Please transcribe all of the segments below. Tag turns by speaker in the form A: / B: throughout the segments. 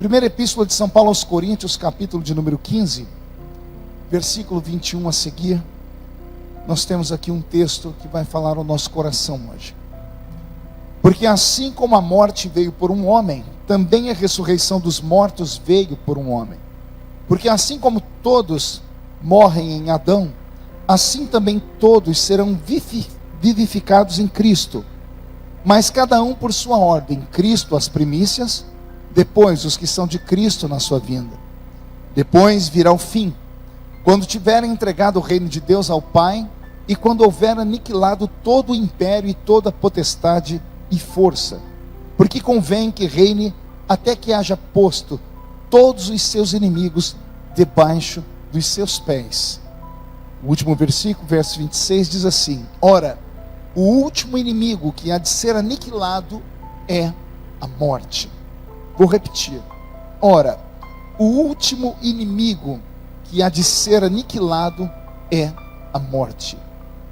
A: Primeira Epístola de São Paulo aos Coríntios, capítulo de número 15, versículo 21 a seguir. Nós temos aqui um texto que vai falar ao nosso coração hoje. Porque assim como a morte veio por um homem, também a ressurreição dos mortos veio por um homem. Porque assim como todos morrem em Adão, assim também todos serão vivificados em Cristo. Mas cada um por sua ordem: Cristo as primícias, depois os que são de Cristo na sua vinda. Depois virá o fim, quando tiverem entregado o reino de Deus ao Pai, e quando houver aniquilado todo o império e toda potestade e força. Porque convém que reine até que haja posto todos os seus inimigos debaixo dos seus pés. O último versículo, verso 26, diz assim: Ora, o último inimigo que há de ser aniquilado é a morte. Vou repetir. Ora, o último inimigo que há de ser aniquilado é a morte.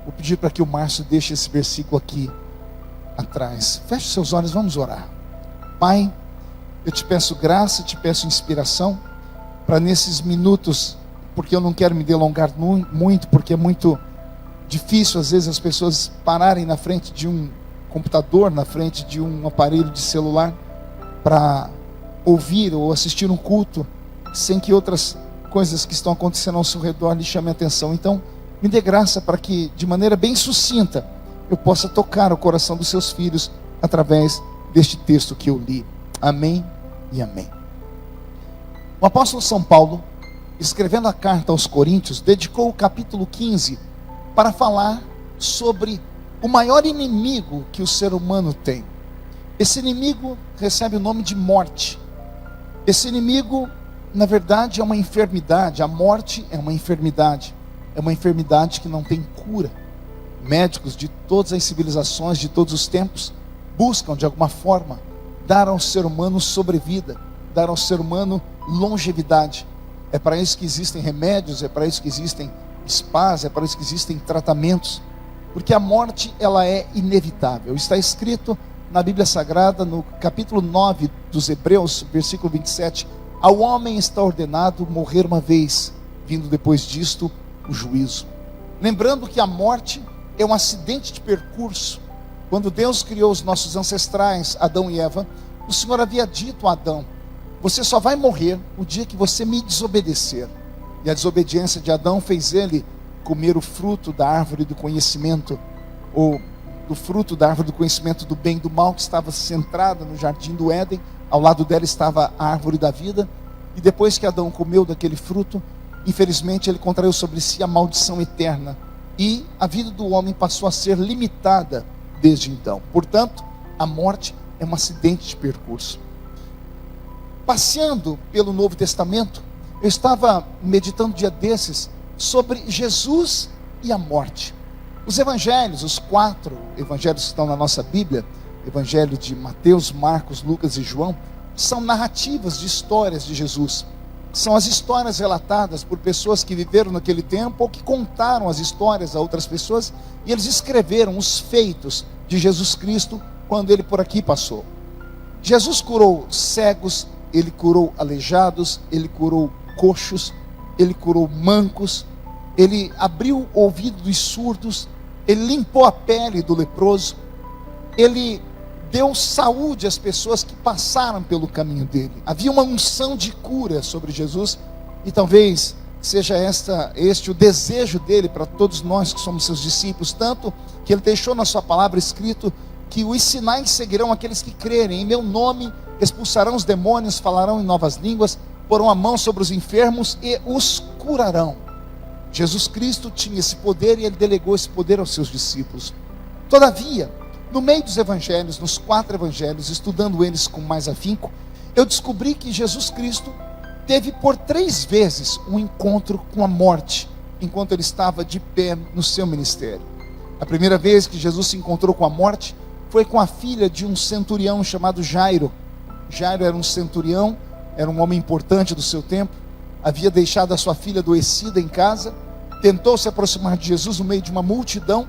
A: Vou pedir para que o Márcio deixe esse versículo aqui atrás. Feche seus olhos, vamos orar. Pai, eu te peço graça, te peço inspiração para nesses minutos, porque eu não quero me delongar muito, porque é muito difícil às vezes as pessoas pararem na frente de um computador, na frente de um aparelho de celular, para ouvir ou assistir um culto, sem que outras coisas que estão acontecendo ao seu redor lhe chamem a atenção. Então, me dê graça para que, de maneira bem sucinta, eu possa tocar o coração dos seus filhos através deste texto que eu li. Amém e amém. O apóstolo São Paulo, escrevendo a carta aos Coríntios, dedicou o capítulo 15 para falar sobre o maior inimigo que o ser humano tem. Esse inimigo recebe o nome de morte. Esse inimigo, na verdade, é uma enfermidade. A morte é uma enfermidade. É uma enfermidade que não tem cura. Médicos de todas as civilizações, de todos os tempos, buscam de alguma forma dar ao ser humano sobrevida, dar ao ser humano longevidade. É para isso que existem remédios, é para isso que existem spas, é para isso que existem tratamentos, porque a morte, ela é inevitável. Está escrito na Bíblia Sagrada, no capítulo 9 dos Hebreus, versículo 27, ao homem está ordenado morrer uma vez, vindo depois disto o juízo. Lembrando que a morte é um acidente de percurso. Quando Deus criou os nossos ancestrais, Adão e Eva, o Senhor havia dito a Adão: você só vai morrer o dia que você me desobedecer. E a desobediência de Adão fez ele comer o fruto da árvore do conhecimento, ou do fruto da árvore do conhecimento do bem e do mal, que estava centrada no jardim do Éden. Ao lado dela estava a árvore da vida. E depois que Adão comeu daquele fruto, infelizmente ele contraiu sobre si a maldição eterna. E a vida do homem passou a ser limitada desde então. Portanto, a morte é um acidente de percurso. Passeando pelo Novo Testamento, eu estava meditando dia desses sobre Jesus e a morte. Os evangelhos, os 4 evangelhos que estão na nossa Bíblia, evangelho de Mateus, Marcos, Lucas e João, são narrativas de histórias de Jesus. São as histórias relatadas por pessoas que viveram naquele tempo ou que contaram as histórias a outras pessoas, e eles escreveram os feitos de Jesus Cristo quando ele por aqui passou. Jesus curou cegos, ele curou aleijados, ele curou coxos, ele curou mancos, ele abriu o ouvido dos surdos, ele limpou a pele do leproso, ele deu saúde às pessoas que passaram pelo caminho dele. Havia uma unção de cura sobre Jesus, e talvez seja este o desejo dele para todos nós que somos seus discípulos, tanto que ele deixou na sua palavra escrito que os sinais seguirão aqueles que crerem. Em meu nome expulsarão os demônios, falarão em novas línguas, porão a mão sobre os enfermos e os curarão. Jesus Cristo tinha esse poder e ele delegou esse poder aos seus discípulos. Todavia, no meio dos evangelhos, nos 4 evangelhos, estudando eles com mais afinco, eu descobri que Jesus Cristo teve por 3 vezes um encontro com a morte, enquanto ele estava de pé no seu ministério. A primeira vez que Jesus se encontrou com a morte foi com a filha de um centurião chamado Jairo. Jairo era um centurião, era um homem importante do seu tempo, havia deixado a sua filha adoecida em casa, tentou se aproximar de Jesus no meio de uma multidão,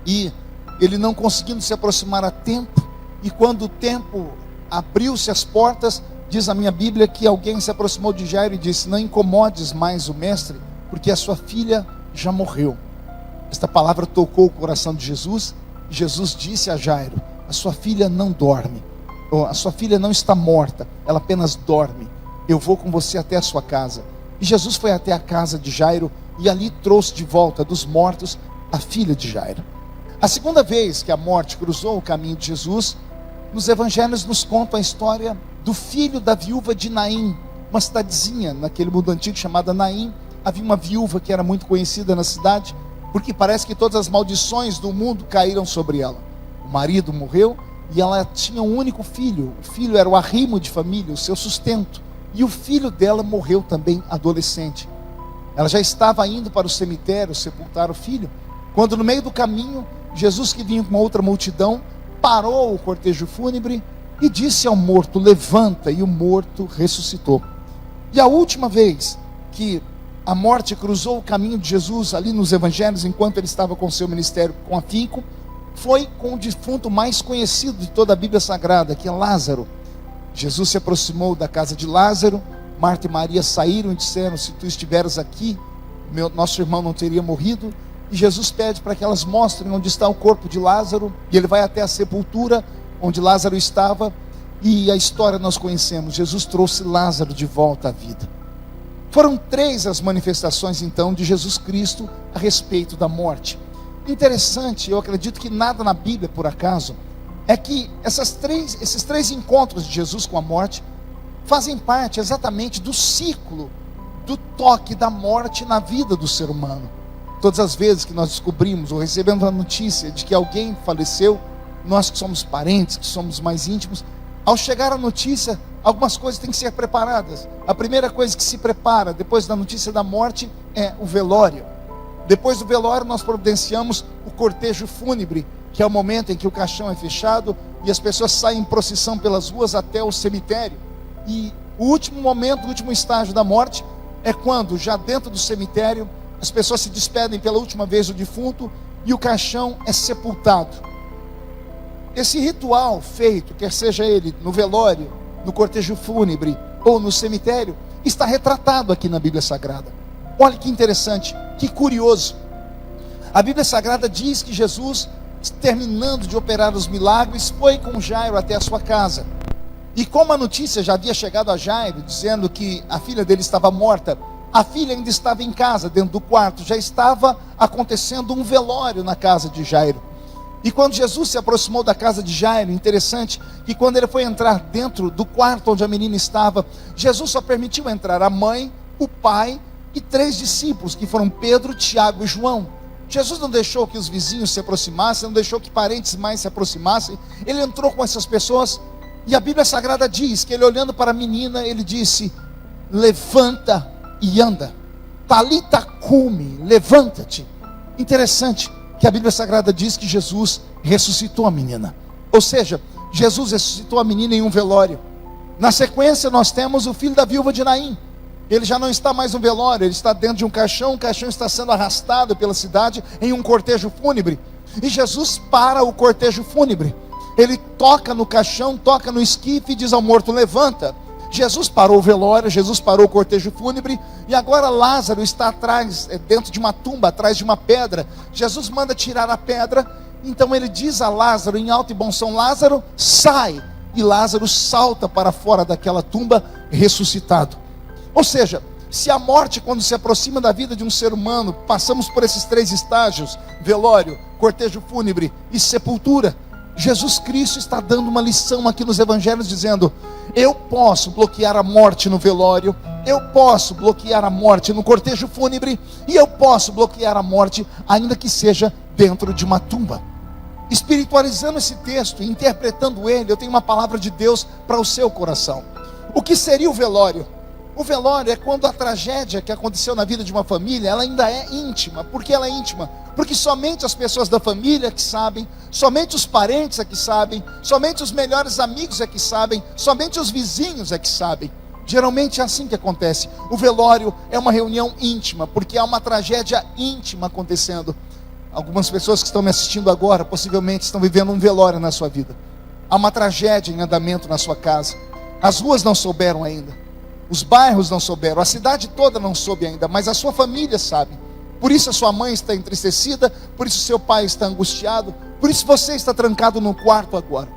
A: e ele não conseguindo se aproximar a tempo, e quando o tempo abriu-se as portas, diz a minha Bíblia que alguém se aproximou de Jairo e disse: não incomodes mais o mestre, porque a sua filha já morreu. Esta palavra tocou o coração de Jesus. Jesus disse a Jairo: a sua filha não dorme, a sua filha não está morta, ela apenas dorme. Eu vou com você até a sua casa. E Jesus foi até a casa de Jairo e ali trouxe de volta dos mortos a filha de Jairo. A segunda vez que a morte cruzou o caminho de Jesus, nos evangelhos nos contam a história do filho da viúva de Naim, uma cidadezinha naquele mundo antigo chamada Naim. Havia uma viúva que era muito conhecida na cidade, porque parece que todas as maldições do mundo caíram sobre ela. O marido morreu e ela tinha um único filho. O filho era o arrimo de família, o seu sustento. E o filho dela morreu também adolescente. Ela já estava indo para o cemitério sepultar o filho, quando no meio do caminho, Jesus, que vinha com uma outra multidão, parou o cortejo fúnebre e disse ao morto: levanta, e o morto ressuscitou. E a última vez que a morte cruzou o caminho de Jesus ali nos evangelhos, enquanto ele estava com seu ministério com afinco, foi com o defunto mais conhecido de toda a Bíblia Sagrada, que é Lázaro. Jesus se aproximou da casa de Lázaro. Marta e Maria saíram e disseram: se tu estiveres aqui, nosso irmão não teria morrido. E Jesus pede para que elas mostrem onde está o corpo de Lázaro, e ele vai até a sepultura onde Lázaro estava, e a história nós conhecemos: Jesus trouxe Lázaro de volta à vida. Foram 3 as manifestações então de Jesus Cristo a respeito da morte. Interessante, eu acredito que nada na Bíblia por acaso, é que esses 3 encontros de Jesus com a morte fazem parte exatamente do ciclo do toque da morte na vida do ser humano. Todas as vezes que nós descobrimos ou recebemos a notícia de que alguém faleceu, nós que somos parentes, que somos mais íntimos, ao chegar a notícia, algumas coisas têm que ser preparadas. A primeira coisa que se prepara depois da notícia da morte é o velório. Depois do velório nós providenciamos o cortejo fúnebre, que é o momento em que o caixão é fechado e as pessoas saem em procissão pelas ruas até o cemitério. E o último momento, o último estágio da morte é quando, já dentro do cemitério, as pessoas se despedem pela última vez do defunto e o caixão é sepultado. Esse ritual feito, quer seja ele no velório, no cortejo fúnebre ou no cemitério, está retratado aqui na Bíblia Sagrada. Olha que interessante, que curioso. A Bíblia Sagrada diz que Jesus, terminando de operar os milagres, foi com Jairo até a sua casa. E como a notícia já havia chegado a Jairo, dizendo que a filha dele estava morta, a filha ainda estava em casa, dentro do quarto. Já estava acontecendo um velório na casa de Jairo. E quando Jesus se aproximou da casa de Jairo, interessante que quando ele foi entrar dentro do quarto onde a menina estava, Jesus só permitiu entrar a mãe, o pai e 3 discípulos, que foram Pedro, Tiago e João. Jesus não deixou que os vizinhos se aproximassem, não deixou que parentes mais se aproximassem. Ele entrou com essas pessoas e a Bíblia Sagrada diz que ele, olhando para a menina, ele disse: levanta e anda. Talita cumi, levanta-te. Interessante que a Bíblia Sagrada diz que Jesus ressuscitou a menina. Ou seja, Jesus ressuscitou a menina em um velório. Na sequência nós temos o filho da viúva de Naim. Ele já não está mais no velório, ele está dentro de um caixão. O caixão está sendo arrastado pela cidade em um cortejo fúnebre. E Jesus para o cortejo fúnebre. Ele toca no caixão, toca no esquife e diz ao morto: levanta. Jesus parou o velório, Jesus parou o cortejo fúnebre. E agora Lázaro está atrás, dentro de uma tumba, atrás de uma pedra. Jesus manda tirar a pedra. Então ele diz a Lázaro, em alto e bom som: Lázaro, sai. E Lázaro salta para fora daquela tumba, ressuscitado. Ou seja, se a morte, quando se aproxima da vida de um ser humano, passamos por esses 3 estágios: velório, cortejo fúnebre e sepultura. Jesus Cristo está dando uma lição aqui nos evangelhos, dizendo: eu posso bloquear a morte no velório, eu posso bloquear a morte no cortejo fúnebre, e eu posso bloquear a morte ainda que seja dentro de uma tumba. Espiritualizando esse texto, interpretando ele, eu tenho uma palavra de Deus para o seu coração. O que seria o velório? O velório é quando a tragédia que aconteceu na vida de uma família, ela ainda é íntima. Por que ela é íntima? Porque somente as pessoas da família que sabem, somente os parentes é que sabem, somente os melhores amigos é que sabem, somente os vizinhos é que sabem. Geralmente é assim que acontece. O velório é uma reunião íntima, porque há uma tragédia íntima acontecendo. Algumas pessoas que estão me assistindo agora, possivelmente estão vivendo um velório na sua vida. Há uma tragédia em andamento na sua casa. As ruas não souberam ainda, os bairros não souberam, a cidade toda não soube ainda, mas a sua família sabe. Por isso a sua mãe está entristecida, por isso seu pai está angustiado, por isso você está trancado no quarto agora.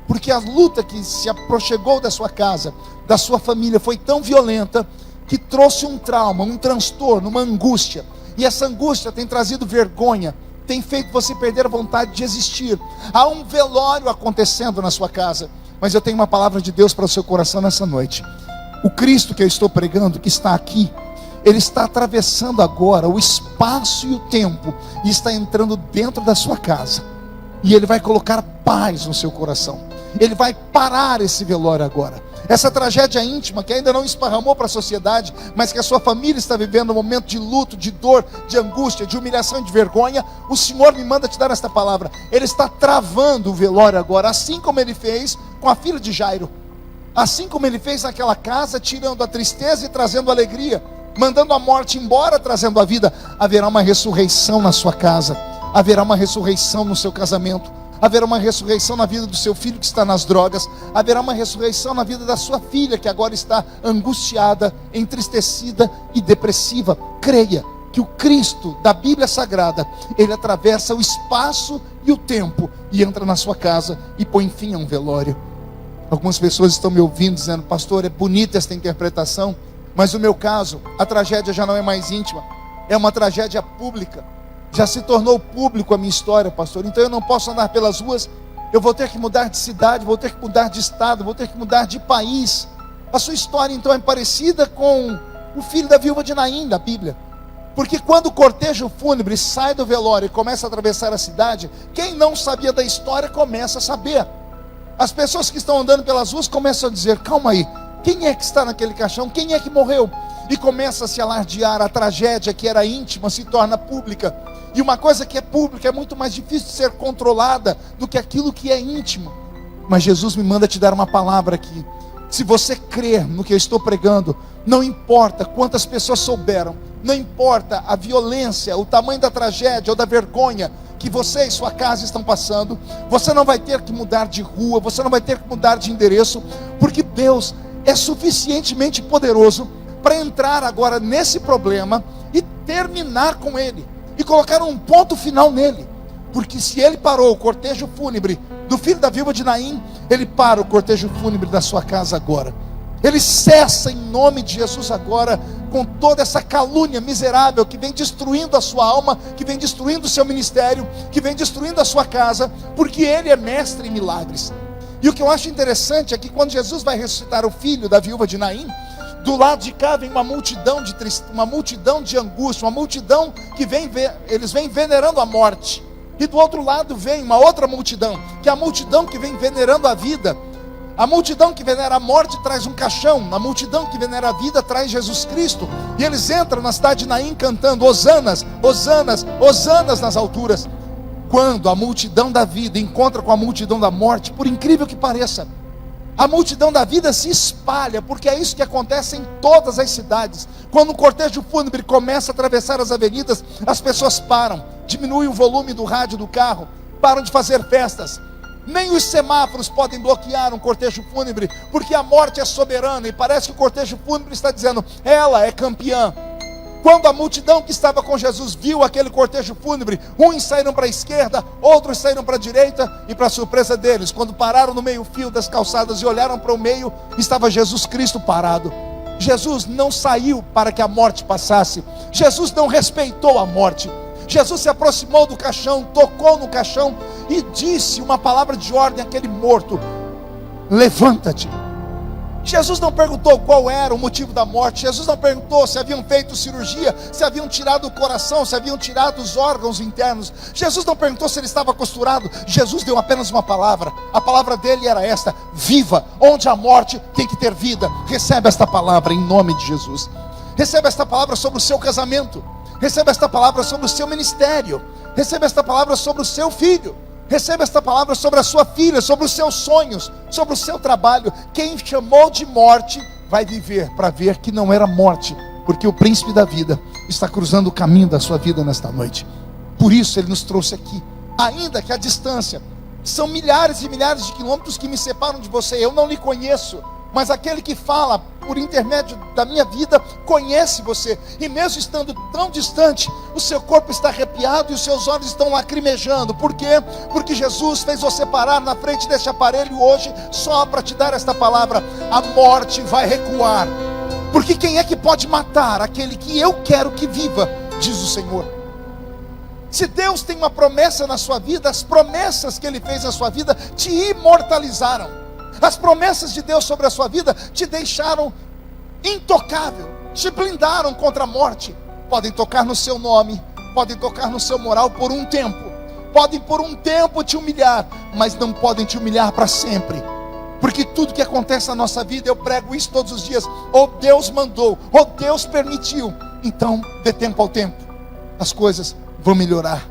A: Porque a luta que se aproximou da sua casa, da sua família, foi tão violenta que trouxe um trauma, um transtorno, uma angústia. E essa angústia tem trazido vergonha, tem feito você perder a vontade de existir. Há um velório acontecendo na sua casa. Mas eu tenho uma palavra de Deus para o seu coração nessa noite. O Cristo que eu estou pregando, que está aqui, Ele está atravessando agora o espaço e o tempo, e está entrando dentro da sua casa. E Ele vai colocar paz no seu coração. Ele vai parar esse velório agora. Essa tragédia íntima que ainda não esparramou para a sociedade, mas que a sua família está vivendo um momento de luto, de dor, de angústia, de humilhação e de vergonha. O Senhor me manda te dar esta palavra. Ele está travando o velório agora, assim como Ele fez com a filha de Jairo, assim como Ele fez naquela casa, tirando a tristeza e trazendo alegria, mandando a morte embora, trazendo a vida. Haverá uma ressurreição na sua casa, haverá uma ressurreição no seu casamento, haverá uma ressurreição na vida do seu filho que está nas drogas, haverá uma ressurreição na vida da sua filha que agora está angustiada, entristecida e depressiva. Creia que o Cristo da Bíblia Sagrada, Ele atravessa o espaço e o tempo e entra na sua casa e põe fim a um velório. Algumas pessoas estão me ouvindo dizendo: pastor, é bonita esta interpretação, mas no meu caso, a tragédia já não é mais íntima, é uma tragédia pública. Já se tornou público a minha história, pastor. Então eu não posso andar pelas ruas. Eu vou ter que mudar de cidade, vou ter que mudar de estado, vou ter que mudar de país. A sua história então é parecida com o filho da viúva de Naim da Bíblia. Porque quando o cortejo fúnebre sai do velório e começa a atravessar a cidade, quem não sabia da história começa a saber. As pessoas que estão andando pelas ruas começam a dizer: calma aí, quem é que está naquele caixão? Quem é que morreu? E começa a se alardear. A tragédia que era íntima se torna pública. E uma coisa que é pública é muito mais difícil de ser controlada do que aquilo que é íntimo. Mas Jesus me manda te dar uma palavra aqui. Se você crer no que eu estou pregando, não importa quantas pessoas souberam, não importa a violência, o tamanho da tragédia ou da vergonha que você e sua casa estão passando, você não vai ter que mudar de rua, você não vai ter que mudar de endereço, porque Deus é suficientemente poderoso para entrar agora nesse problema e terminar com ele, e colocar um ponto final nele. Porque se Ele parou o cortejo fúnebre do filho da viúva de Naim, Ele para o cortejo fúnebre da sua casa agora. Ele cessa em nome de Jesus agora com toda essa calúnia miserável que vem destruindo a sua alma, que vem destruindo o seu ministério, que vem destruindo a sua casa, porque Ele é mestre em milagres. E o que eu acho interessante é que quando Jesus vai ressuscitar o filho da viúva de Naim, do lado de cá vem uma multidão de tristeza, uma multidão de angústia, uma multidão que eles vêm venerando a morte. E do outro lado vem uma outra multidão, que é a multidão que vem venerando a vida. A multidão que venera a morte traz um caixão, a multidão que venera a vida traz Jesus Cristo. E eles entram na cidade de Naim cantando: Hosanas, Hosanas, Hosanas nas alturas. Quando a multidão da vida encontra com a multidão da morte, por incrível que pareça, a multidão da vida se espalha, porque é isso que acontece em todas as cidades. Quando o cortejo fúnebre começa a atravessar as avenidas, as pessoas param, diminuem o volume do rádio do carro, param de fazer festas. Nem os semáforos podem bloquear um cortejo fúnebre, porque a morte é soberana, e parece que o cortejo fúnebre está dizendo: ela é campeã. Quando a multidão que estava com Jesus viu aquele cortejo fúnebre, uns saíram para a esquerda, outros saíram para a direita, e para surpresa deles, quando pararam no meio-fio das calçadas e olharam para o meio, estava Jesus Cristo parado. Jesus não saiu para que a morte passasse, Jesus não respeitou a morte. Jesus se aproximou do caixão, tocou no caixão e disse uma palavra de ordem àquele morto: levanta-te. Jesus não perguntou qual era o motivo da morte. Jesus não perguntou se haviam feito cirurgia, se haviam tirado o coração, se haviam tirado os órgãos internos. Jesus não perguntou se ele estava costurado. Jesus deu apenas uma palavra. A palavra dele era esta: viva. Onde há morte tem que ter vida. Recebe esta palavra em nome de Jesus. Receba esta palavra sobre o seu casamento. Receba esta palavra sobre o seu ministério. Receba esta palavra sobre o seu filho. Receba esta palavra sobre a sua filha, sobre os seus sonhos, sobre o seu trabalho. Quem chamou de morte vai viver para ver que não era morte, porque o príncipe da vida está cruzando o caminho da sua vida nesta noite. Por isso ele nos trouxe aqui, ainda que a distância são milhares e milhares de quilômetros que me separam de você. Eu não lhe conheço, mas aquele que fala por intermédio da minha vida conhece você. E mesmo estando tão distante, o seu corpo está arrepiado e os seus olhos estão lacrimejando. Por quê? Porque Jesus fez você parar na frente deste aparelho hoje só para te dar esta palavra: a morte vai recuar. Porque quem é que pode matar aquele que eu quero que viva, diz o Senhor. Se Deus tem uma promessa na sua vida, as promessas que Ele fez na sua vida te imortalizaram. As promessas de Deus sobre a sua vida te deixaram intocável, te blindaram contra a morte. Podem tocar no seu nome, podem tocar no seu moral por um tempo, podem por um tempo te humilhar, mas não podem te humilhar para sempre. Porque tudo que acontece na nossa vida, eu prego isso todos os dias: ou Deus mandou, ou Deus permitiu. Então dê tempo ao tempo, as coisas vão melhorar.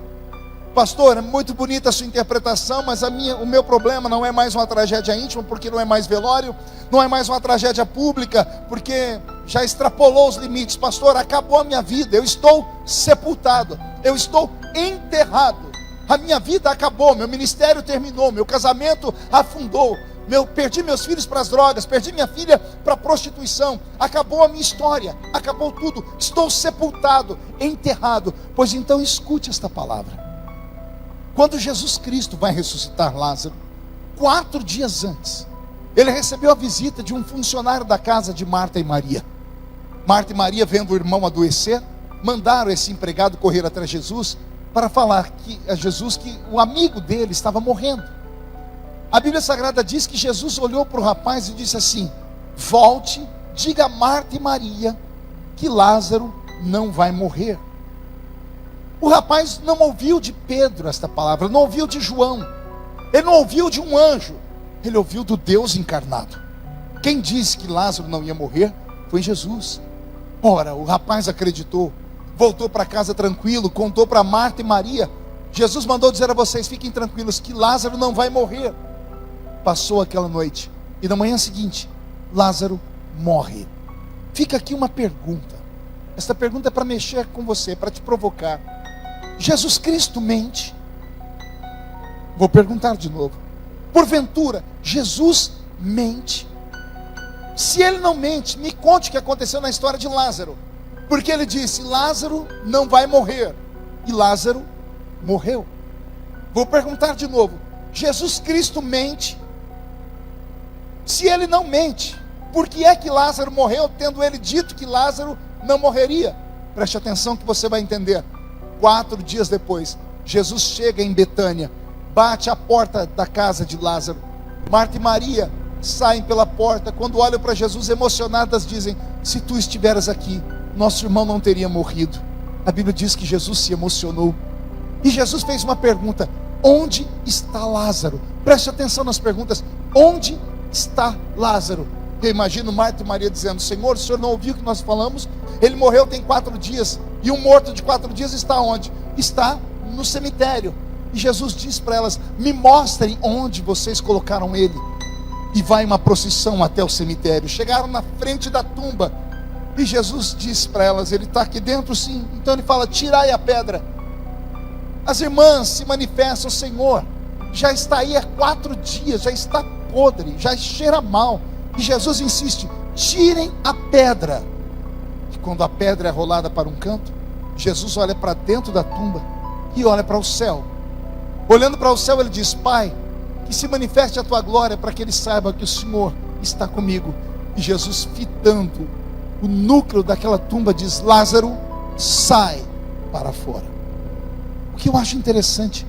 A: Pastor, é muito bonita a sua interpretação, mas o meu problema não é mais uma tragédia íntima, porque não é mais velório, não é mais uma tragédia pública, porque já extrapolou os limites. Pastor, acabou a minha vida, eu estou sepultado, eu estou enterrado, a minha vida acabou, meu ministério terminou, meu casamento afundou, perdi meus filhos para as drogas, perdi minha filha para a prostituição, acabou a minha história, acabou tudo, estou sepultado, enterrado. Pois então escute esta palavra. Quando Jesus Cristo vai ressuscitar Lázaro, 4 dias antes, ele recebeu a visita de um funcionário da casa de Marta e Maria. Marta e Maria, vendo o irmão adoecer, mandaram esse empregado correr atrás de Jesus para falar a Jesus que o amigo dele estava morrendo. A Bíblia Sagrada diz que Jesus olhou para o rapaz e disse assim: volte, diga a Marta e Maria que Lázaro não vai morrer. O rapaz não ouviu de Pedro esta palavra, não ouviu de João, ele não ouviu de um anjo, ele ouviu do Deus encarnado. Quem disse que Lázaro não ia morrer foi Jesus. Ora, o rapaz acreditou, voltou para casa tranquilo, contou para Marta e Maria. Jesus mandou dizer a vocês: fiquem tranquilos que Lázaro não vai morrer. Passou aquela noite e na manhã seguinte, Lázaro morre. Fica aqui uma pergunta. Esta pergunta é para mexer com você, para te provocar. Jesus Cristo mente? Vou perguntar de novo. Porventura, Jesus mente? Se ele não mente, me conte o que aconteceu na história de Lázaro. Porque ele disse: Lázaro não vai morrer. E Lázaro morreu. Vou perguntar de novo. Jesus Cristo mente? Se ele não mente, por que é que Lázaro morreu, tendo ele dito que Lázaro não morreria? Preste atenção que você vai entender. 4 dias depois, Jesus chega em Betânia, bate à porta da casa de Lázaro. Marta e Maria saem pela porta. Quando olham para Jesus, emocionadas, dizem: se tu estiveras aqui, nosso irmão não teria morrido. A Bíblia diz que Jesus se emocionou. E Jesus fez uma pergunta: onde está Lázaro? Preste atenção nas perguntas. Onde está Lázaro? Eu imagino Marta e Maria dizendo: Senhor, o Senhor não ouviu o que nós falamos? Ele morreu tem 4 dias. E um morto de 4 dias está onde? Está no cemitério. E Jesus diz para elas: me mostrem onde vocês colocaram ele. E vai uma procissão até o cemitério. Chegaram na frente da tumba. E Jesus disse para elas: ele está aqui dentro sim. Então ele fala: tirai a pedra. As irmãs se manifestam: Senhor, já está aí há 4 dias, já está podre, já cheira mal. E Jesus insiste: tirem a pedra. E quando a pedra é rolada para um canto, Jesus olha para dentro da tumba e olha para o céu. Olhando para o céu, ele diz: Pai, que se manifeste a tua glória, para que ele saiba que o Senhor está comigo. E Jesus, fitando o núcleo daquela tumba, diz: Lázaro, sai para fora. O que eu acho interessante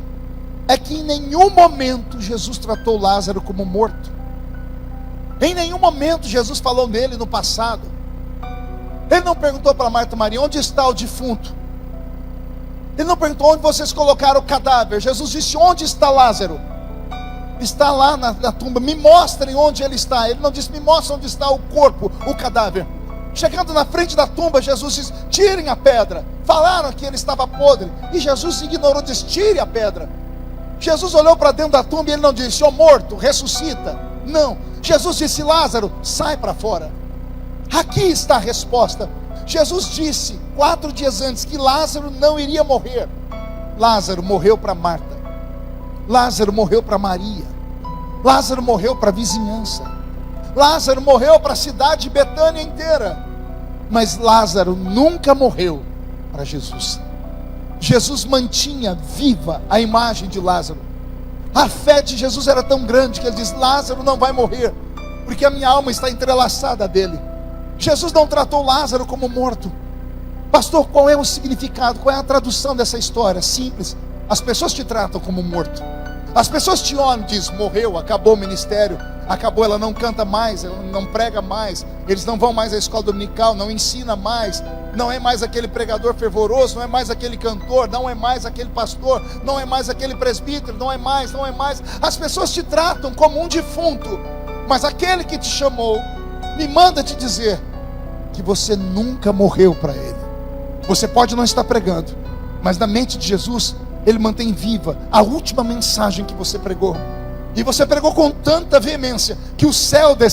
A: é que em nenhum momento Jesus tratou Lázaro como morto. Em nenhum momento Jesus falou nele no passado. Ele não perguntou para Marta e Maria: onde está o defunto? Ele não perguntou: onde vocês colocaram o cadáver? Jesus disse: onde está Lázaro? Está lá na tumba, me mostrem onde ele está. Ele não disse: me mostre onde está o corpo, o cadáver. Chegando na frente da tumba, Jesus disse: tirem a pedra. Falaram que ele estava podre, e Jesus ignorou, disse: tire a pedra. Jesus olhou para dentro da tumba e ele não disse: ó morto, ressuscita. Não, Jesus disse: Lázaro, sai para fora. Aqui está a resposta. Jesus disse 4 dias antes que Lázaro não iria morrer. Lázaro morreu para Marta, Lázaro morreu para Maria, Lázaro morreu para a vizinhança, Lázaro morreu para a cidade de Betânia inteira, mas Lázaro nunca morreu para Jesus. Jesus mantinha viva a imagem de Lázaro. A fé de Jesus era tão grande que ele diz: Lázaro não vai morrer, porque a minha alma está entrelaçada a dele. Jesus não tratou Lázaro como morto. Pastor, qual é o significado, qual é a tradução dessa história? Simples: as pessoas te tratam como morto. As pessoas te olham e dizem: morreu, acabou o ministério, acabou, ela não canta mais, ela não prega mais, eles não vão mais à escola dominical, não ensina mais, não é mais aquele pregador fervoroso, não é mais aquele cantor, não é mais aquele pastor, não é mais aquele presbítero, não é mais. As pessoas te tratam como um defunto, mas aquele que te chamou me manda te dizer que você nunca morreu para ele. Você pode não estar pregando, mas na mente de Jesus, ele mantém viva a última mensagem que você pregou. E você pregou com tanta veemência que o céu desceu.